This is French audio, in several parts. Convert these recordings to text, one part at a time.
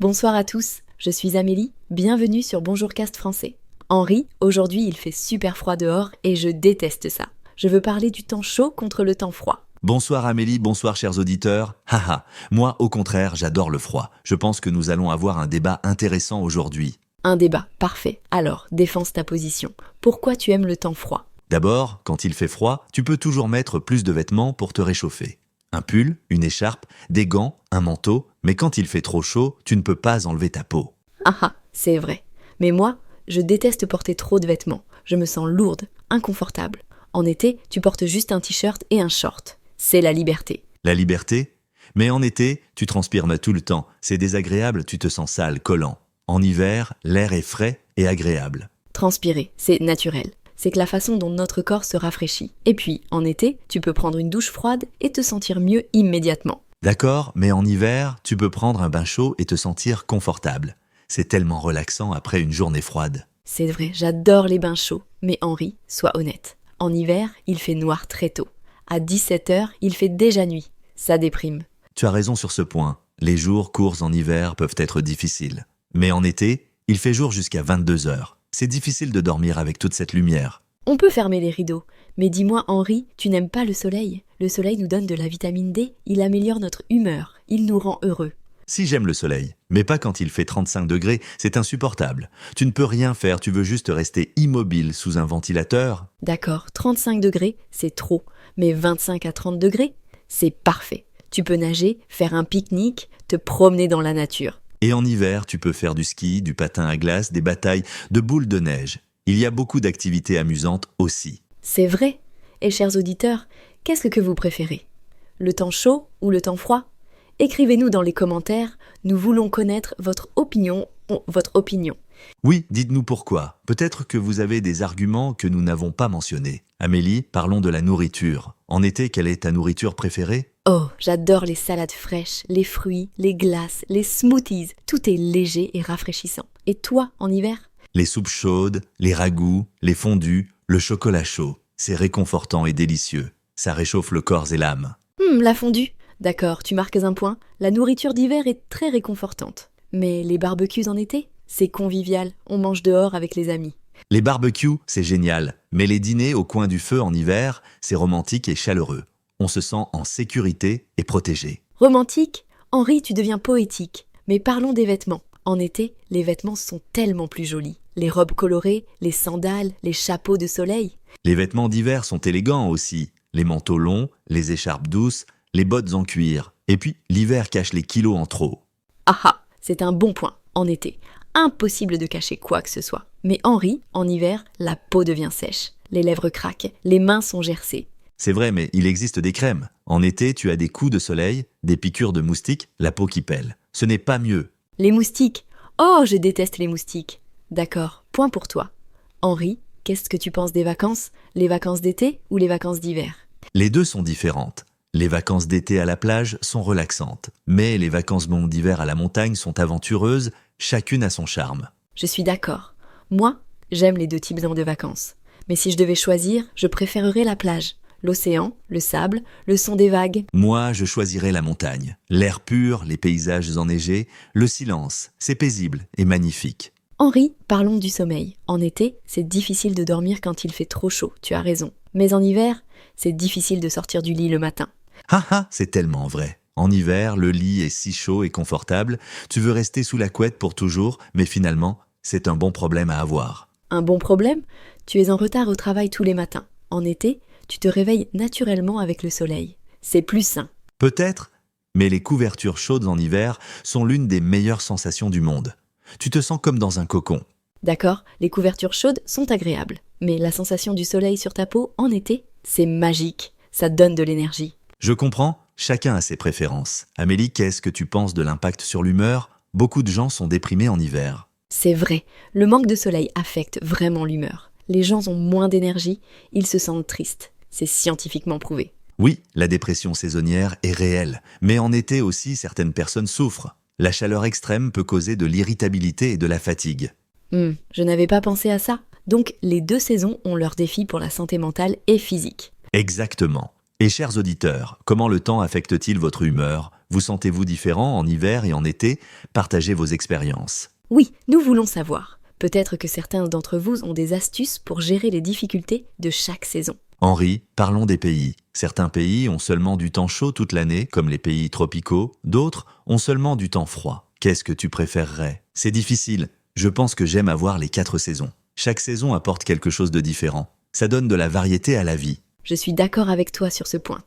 Bonsoir à tous, je suis Amélie, bienvenue sur Bonjour Cast français. Henri, aujourd'hui il fait super froid dehors et je déteste ça. Je veux parler du temps chaud contre le temps froid. Bonsoir Amélie, bonsoir chers auditeurs. Haha, moi au contraire, j'adore le froid. Je pense que nous allons avoir un débat intéressant aujourd'hui. Un débat, parfait. Alors, défense ta position. Pourquoi tu aimes le temps froid ? D'abord, quand il fait froid, tu peux toujours mettre plus de vêtements pour te réchauffer. Un pull, une écharpe, des gants, un manteau, mais quand il fait trop chaud, tu ne peux pas enlever ta peau. Ah ah, c'est vrai. Mais moi, je déteste porter trop de vêtements. Je me sens lourde, inconfortable. En été, tu portes juste un t-shirt et un short. C'est la liberté. La liberté ? Mais en été, tu transpires tout le temps. C'est désagréable, tu te sens sale, collant. En hiver, l'air est frais et agréable. Transpirer, c'est naturel. C'est que la façon dont notre corps se rafraîchit. Et puis, en été, tu peux prendre une douche froide et te sentir mieux immédiatement. D'accord, mais en hiver, tu peux prendre un bain chaud et te sentir confortable. C'est tellement relaxant après une journée froide. C'est vrai, j'adore les bains chauds. Mais Henri, sois honnête. En hiver, il fait noir très tôt. À 17h, il fait déjà nuit. Ça déprime. Tu as raison sur ce point. Les jours courts en hiver peuvent être difficiles. Mais en été, il fait jour jusqu'à 22h. C'est difficile de dormir avec toute cette lumière. On peut fermer les rideaux. Mais dis-moi, Henri, tu n'aimes pas le soleil ? Le soleil nous donne de la vitamine D, il améliore notre humeur, il nous rend heureux. Si j'aime le soleil, mais pas quand il fait 35 degrés, c'est insupportable. Tu ne peux rien faire, tu veux juste rester immobile sous un ventilateur. D'accord, 35 degrés, c'est trop. Mais 25 à 30 degrés, c'est parfait. Tu peux nager, faire un pique-nique, te promener dans la nature. Et en hiver, tu peux faire du ski, du patin à glace, des batailles de boules de neige. Il y a beaucoup d'activités amusantes aussi. C'est vrai. Et chers auditeurs, qu'est-ce que vous préférez ? Le temps chaud ou le temps froid ? Écrivez-nous dans les commentaires, nous voulons connaître votre opinion. Oui, dites-nous pourquoi. Peut-être que vous avez des arguments que nous n'avons pas mentionnés. Amélie, parlons de la nourriture. En été, quelle est ta nourriture préférée ? Oh, j'adore les salades fraîches, les fruits, les glaces, les smoothies. Tout est léger et rafraîchissant. Et toi, en hiver ? Les soupes chaudes, les ragoûts, les fondus, le chocolat chaud. C'est réconfortant et délicieux. Ça réchauffe le corps et l'âme. La fondue. D'accord, tu marques un point. La nourriture d'hiver est très réconfortante. Mais les barbecues en été ? C'est convivial, on mange dehors avec les amis. Les barbecues, c'est génial. Mais les dîners au coin du feu en hiver, c'est romantique et chaleureux. On se sent en sécurité et protégé. Romantique ? Henri, tu deviens poétique. Mais parlons des vêtements. En été, les vêtements sont tellement plus jolis. Les robes colorées, les sandales, les chapeaux de soleil. Les vêtements d'hiver sont élégants aussi. Les manteaux longs, les écharpes douces, les bottes en cuir. Et puis, l'hiver cache les kilos en trop. Ah ah, c'est un bon point. En été, impossible de cacher quoi que ce soit. Mais Henri, en hiver, la peau devient sèche. Les lèvres craquent, les mains sont gercées. C'est vrai, mais il existe des crèmes. En été, tu as des coups de soleil, des piqûres de moustiques, la peau qui pèle. Ce n'est pas mieux. Les moustiques. Oh, je déteste les moustiques. D'accord, point pour toi. Henri, qu'est-ce que tu penses des vacances ? Les vacances d'été ou les vacances d'hiver ? Les deux sont différentes. Les vacances d'été à la plage sont relaxantes, mais les vacances longues d'hiver à la montagne sont aventureuses, chacune a son charme. Je suis d'accord. Moi, j'aime les deux types de vacances. Mais si je devais choisir, je préférerais la plage. L'océan, le sable, le son des vagues. Moi, je choisirais la montagne. L'air pur, les paysages enneigés, le silence, c'est paisible et magnifique. Henri, parlons du sommeil. En été, c'est difficile de dormir quand il fait trop chaud, tu as raison. Mais en hiver, c'est difficile de sortir du lit le matin. Ah ah, c'est tellement vrai. En hiver, le lit est si chaud et confortable, tu veux rester sous la couette pour toujours, mais finalement, c'est un bon problème à avoir. Un bon problème ? Tu es en retard au travail tous les matins. En été, tu te réveilles naturellement avec le soleil. C'est plus sain. Peut-être, mais les couvertures chaudes en hiver sont l'une des meilleures sensations du monde. Tu te sens comme dans un cocon. D'accord, les couvertures chaudes sont agréables. Mais la sensation du soleil sur ta peau en été, c'est magique. Ça donne de l'énergie. Je comprends, chacun a ses préférences. Amélie, qu'est-ce que tu penses de l'impact sur l'humeur ? Beaucoup de gens sont déprimés en hiver. C'est vrai, le manque de soleil affecte vraiment l'humeur. Les gens ont moins d'énergie, ils se sentent tristes. C'est scientifiquement prouvé. Oui, la dépression saisonnière est réelle, mais en été aussi, certaines personnes souffrent. La chaleur extrême peut causer de l'irritabilité et de la fatigue. Je n'avais pas pensé à ça. Donc, les deux saisons ont leurs défis pour la santé mentale et physique. Exactement. Et chers auditeurs, comment le temps affecte-t-il votre humeur ? Vous sentez-vous différent en hiver et en été? Partagez vos expériences. Oui, nous voulons savoir. Peut-être que certains d'entre vous ont des astuces pour gérer les difficultés de chaque saison. Henri, parlons des pays. Certains pays ont seulement du temps chaud toute l'année, comme les pays tropicaux. D'autres ont seulement du temps froid. Qu'est-ce que tu préférerais? C'est difficile. Je pense que j'aime avoir les 4 saisons. Chaque saison apporte quelque chose de différent. Ça donne de la variété à la vie. Je suis d'accord avec toi sur ce point.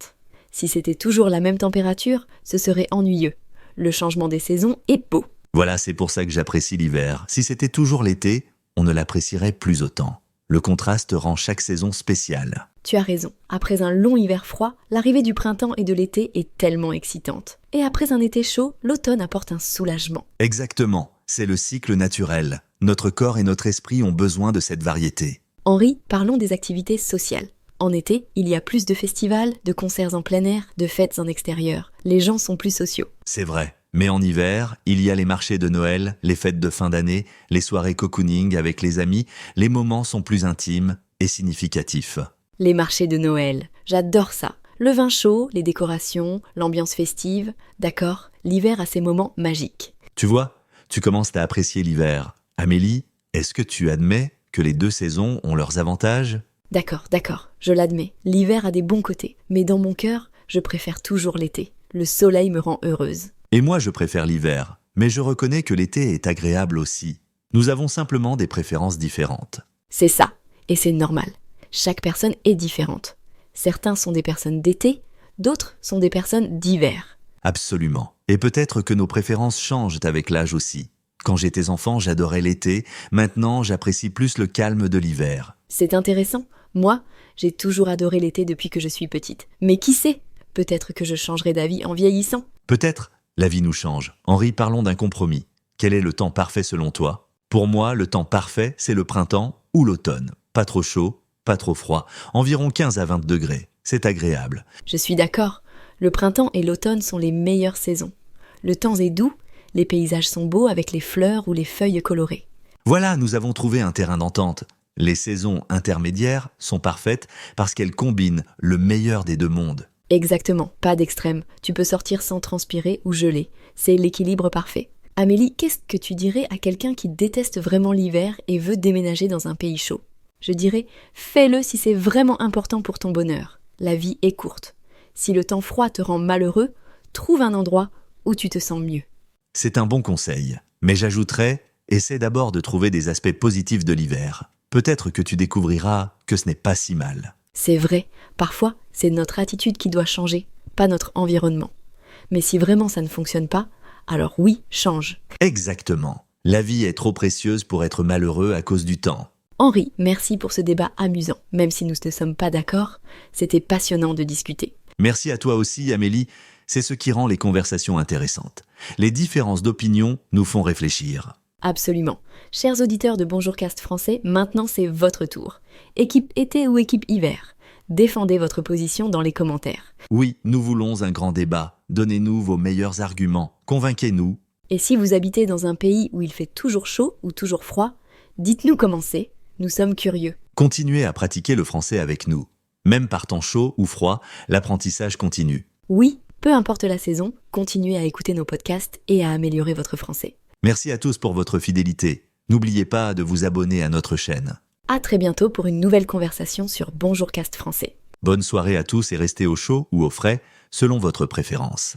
Si c'était toujours la même température, ce serait ennuyeux. Le changement des saisons est beau. Voilà, c'est pour ça que j'apprécie l'hiver. Si c'était toujours l'été, on ne l'apprécierait plus autant. Le contraste rend chaque saison spéciale. Tu as raison. Après un long hiver froid, l'arrivée du printemps et de l'été est tellement excitante. Et après un été chaud, l'automne apporte un soulagement. Exactement, c'est le cycle naturel. Notre corps et notre esprit ont besoin de cette variété. Henri, parlons des activités sociales. En été, il y a plus de festivals, de concerts en plein air, de fêtes en extérieur. Les gens sont plus sociaux. C'est vrai. Mais en hiver, il y a les marchés de Noël, les fêtes de fin d'année, les soirées cocooning avec les amis. Les moments sont plus intimes et significatifs. Les marchés de Noël, j'adore ça. Le vin chaud, les décorations, l'ambiance festive. D'accord, l'hiver a ses moments magiques. Tu vois, tu commences à apprécier l'hiver. Amélie, est-ce que tu admets que les 2 saisons ont leurs avantages? D'accord, je l'admets. L'hiver a des bons côtés. Mais dans mon cœur, je préfère toujours l'été. Le soleil me rend heureuse. Et moi, je préfère l'hiver. Mais je reconnais que l'été est agréable aussi. Nous avons simplement des préférences différentes. C'est ça, et c'est normal. Chaque personne est différente. Certains sont des personnes d'été, d'autres sont des personnes d'hiver. Absolument. Et peut-être que nos préférences changent avec l'âge aussi. Quand j'étais enfant, j'adorais l'été. Maintenant, j'apprécie plus le calme de l'hiver. C'est intéressant. Moi, j'ai toujours adoré l'été depuis que je suis petite. Mais qui sait? Peut-être que je changerai d'avis en vieillissant. Peut-être. La vie nous change. Henri, parlons d'un compromis. Quel est le temps parfait selon toi? Pour moi, le temps parfait, c'est le printemps ou l'automne. Pas trop chaud, pas trop froid. Environ 15 à 20 degrés. C'est agréable. Je suis d'accord. Le printemps et l'automne sont les meilleures saisons. Le temps est doux, les paysages sont beaux avec les fleurs ou les feuilles colorées. Voilà, nous avons trouvé un terrain d'entente. Les saisons intermédiaires sont parfaites parce qu'elles combinent le meilleur des 2 mondes. Exactement, pas d'extrême. Tu peux sortir sans transpirer ou geler. C'est l'équilibre parfait. Amélie, qu'est-ce que tu dirais à quelqu'un qui déteste vraiment l'hiver et veut déménager dans un pays chaud? Je dirais, fais-le si c'est vraiment important pour ton bonheur. La vie est courte. Si le temps froid te rend malheureux, trouve un endroit où tu te sens mieux. C'est un bon conseil. Mais j'ajouterais, essaie d'abord de trouver des aspects positifs de l'hiver. Peut-être que tu découvriras que ce n'est pas si mal. C'est vrai, parfois, c'est notre attitude qui doit changer, pas notre environnement. Mais si vraiment ça ne fonctionne pas, alors oui, change. Exactement. La vie est trop précieuse pour être malheureux à cause du temps. Henri, merci pour ce débat amusant. Même si nous ne sommes pas d'accord, c'était passionnant de discuter. Merci à toi aussi, Amélie. C'est ce qui rend les conversations intéressantes. Les différences d'opinion nous font réfléchir. Absolument. Chers auditeurs de Bonjour Cast français, maintenant c'est votre tour. Équipe été ou équipe hiver? Défendez votre position dans les commentaires. Oui, nous voulons un grand débat. Donnez-nous vos meilleurs arguments. Convainquez-nous. Et si vous habitez dans un pays où il fait toujours chaud ou toujours froid, dites-nous comment c'est. Nous sommes curieux. Continuez à pratiquer le français avec nous. Même par temps chaud ou froid, l'apprentissage continue. Oui, peu importe la saison, continuez à écouter nos podcasts et à améliorer votre français. Merci à tous pour votre fidélité. N'oubliez pas de vous abonner à notre chaîne. À très bientôt pour une nouvelle conversation sur Bonjour Cast français. Bonne soirée à tous et restez au chaud ou au frais, selon votre préférence.